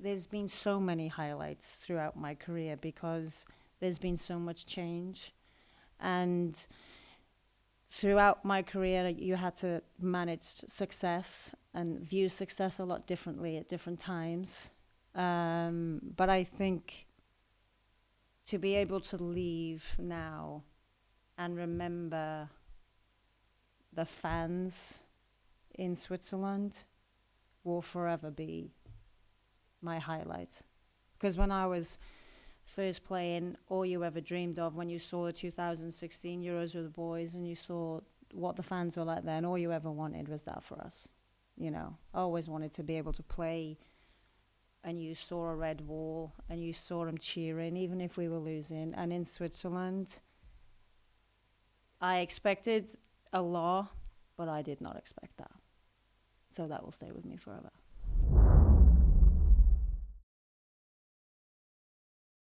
there's been so many highlights throughout my career because there's been so much change. And throughout my career, you had to manage success and view success a lot differently at different times. But I think to be able to leave now and remember the fans in Switzerland will forever be my highlight. Because when I was first playing, all you ever dreamed of when you saw the 2016 Euros with the boys and you saw what the fans were like then, all you ever wanted was that for us. You know, I always wanted to be able to play and you saw a red wall and you saw them cheering, even if we were losing. And in Switzerland, I expected a lot, but I did not expect that. So that will stay with me forever.